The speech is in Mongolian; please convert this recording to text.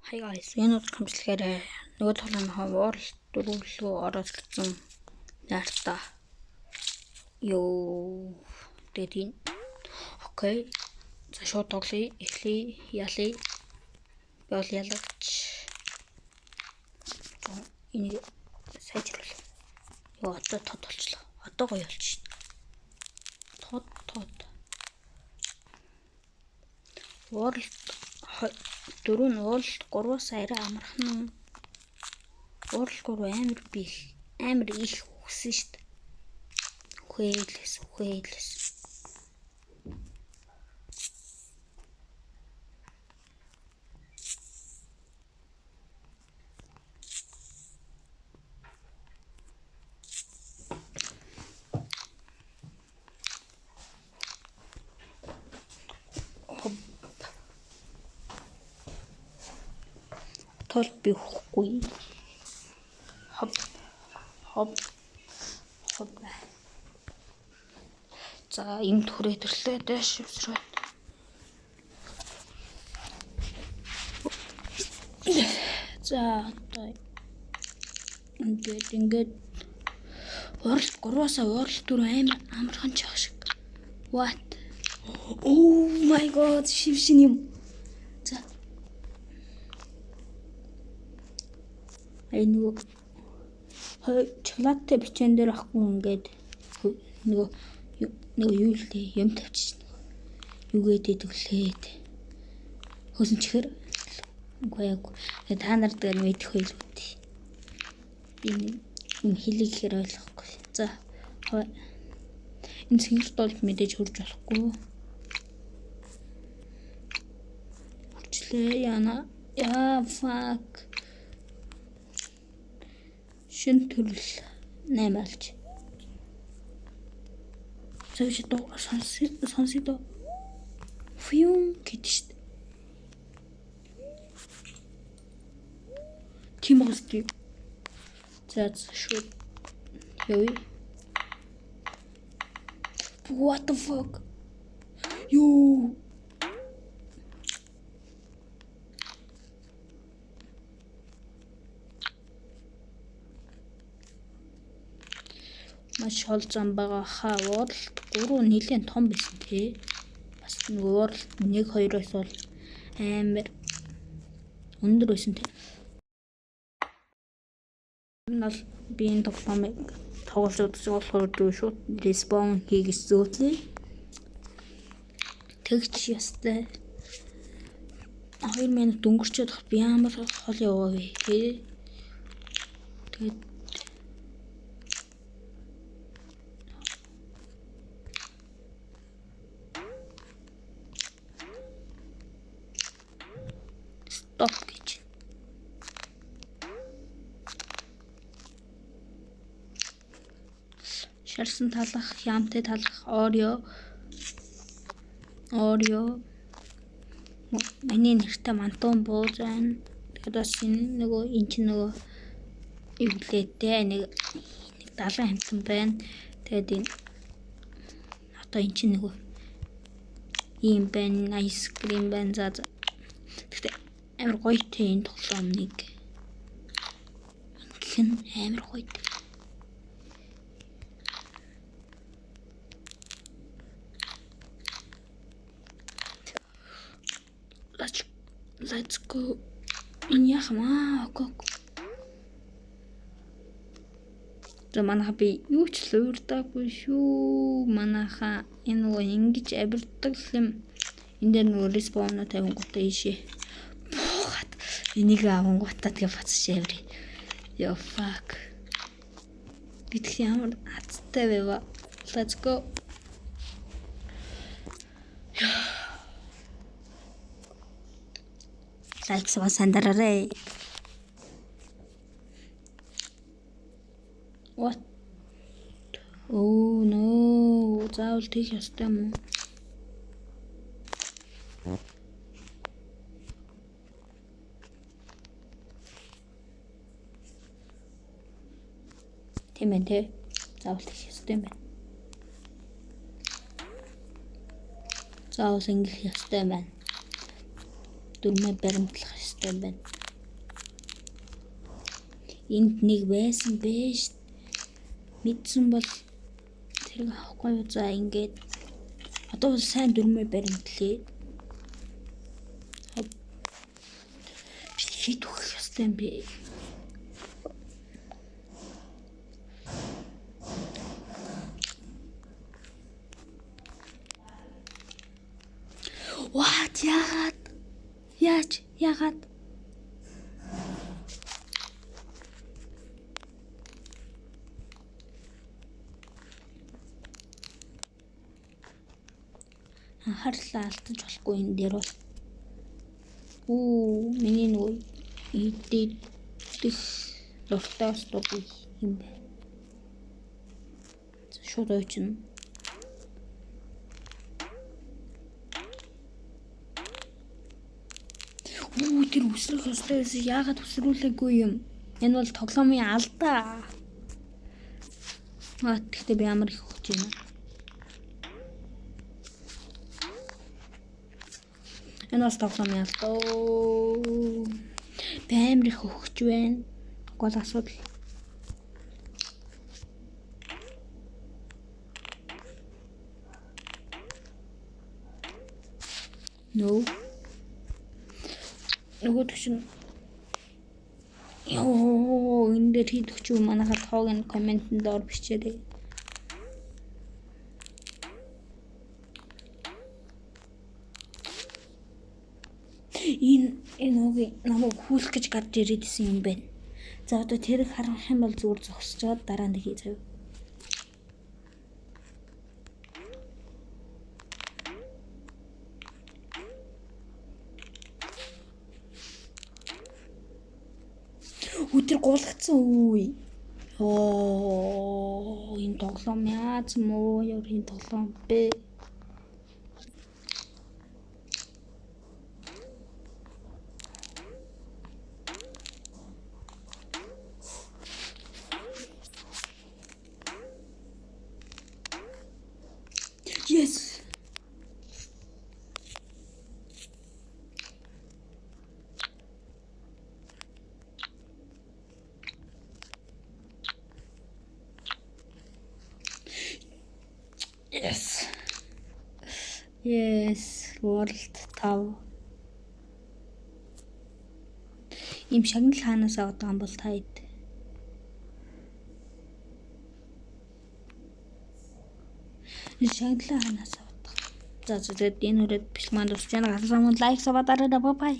Hi guys, энэ удаа хамтлагаар нөгөө тоглоомын World дөрвөлөө оролцсон яарта. Йоо. Тэгээд окей. За шууд тоглоё. Эхлэе. Ялъя. Бол ялагч. Энийг сайжруулах. Йоо одоо тод болчлоо. Одоо гоё болчих шин. Тод. World дөрөв нь World 3-аас арай амархан. World 3 амар их үхсэн шүү дээ. Үхээлээс. Тол би үхэхгүй. Хоп. За юм төрөө төрлөө дэш өсрөө. За одоо ингээд World 3-аас World 4 амархан чах шиг. What? Oh my god, шившин юм. За. Ай нөгөө чоколадтай бичэн дээр ахгүй ингээд нөгөө юу л дээ юм тавьчих. Юу гэдэг өглээд. Хөөсөн чихэр. Үгүй. Та нар дээр мэдэх байлгүй. Би юм хэлэхээр ойлгохгүй. За. Энэ синхрт бол мэдээж хурж болохгүй. Хурчлээ яна. Яа fuck. Шин төрөл 8 алж. Зөвч доо сонсё доо. Фиум гэдэг шүү дээ. Тимости. За шууд явъя. What the fuck? Юу? Маш хол зам байгаа хаа. World 3 нэлээд том байсан тий. Бас нөгөө World 1-2-оос бол амар өндөр байсан тий. Энэ бол би энэ тоглоомыг тоглож удаа болохоор шууд respawn хийгээс зөөтлээ. Тэгч ястай. 2 минут өнгөрчөөд би ямар хол яваа вэ? Тэгээд стоп гэж. Шарсан талах, хямтай талах, Oreo. Миний нэртэй мантун бууз байна. Тэгээд бас энэ чинь нөгөө эвлээтэй нэг 70 хамтан байна. Тэгээд энэ одоо энэ чинь нөгөө ийм байна, ice cream байна. За. Тэгтээ амар гоё те энэ тоглоомныг. Хэн амар гоё. Let's go. Яхама окок. За манайха би юу ч луурдаагүй шүү. Манайха энэ нөгөө ингэж абирдаг юм. Энд дээр нөгөө респаунаа тавингуудаа ийшээ. Энийг авангуудаа тэгээ бацчих яври. Yo fuck. Битгий ямар хацтай байва. Let's go. Лайк сандараарай. What? Oh no. Заавал тийх ёстой юм уу? Тийм ээ те. Заавал тийх ёстой юм байна. Заавал ингэх ёстой юм байна. дөрмөө баримтлах ёстой байна. Энд нэг байсан байж мэдсэн бол тэрийг авахгүй юу? За ингээд одоо сайн дөрмөө баримтлээ. Шийд өгөх ёстой юм би. What? Яагаад? Яагаад? Анхаарлаа алдаж болохгүй энэ дээр бол. Миний нөгөө идэх дуртай стугүй юм бэ. Шууд очно. Тэр үсрэх ёстой байсан. Яагаад үсрүүлээгүй юм? Энэ бол тоглоомын алдаа. Гэхдээ би ямар их өгч байна. Энэ бас тоглоомын алдаа. Би амар их өгч байна. Гол асуудал. No. Нөгөөдөг чинь энэ дээр хийдэг ч юм манайхаа тоог нь комментэнд ор бичээрэй. Энэ үгүй намайг хүлэх гэж гарч ирээд исэн юм байна. За одоо тэрийг харах юм бол зүгээр зогсож чад дараа нь хий зав. Өдөр гулгцсан үе. Энэ тоглоом яаж муу энэ тоглоом бэ? Yes. Yes, World 5. Им шагнал хаанаас авдаг юм бол та хэд? Шагнал хаанаас авдаг? За тэгээд энэ хүрээд биш маань дуусч байна. Гасаа мөн лайк сабаа дараарай. Бай бай.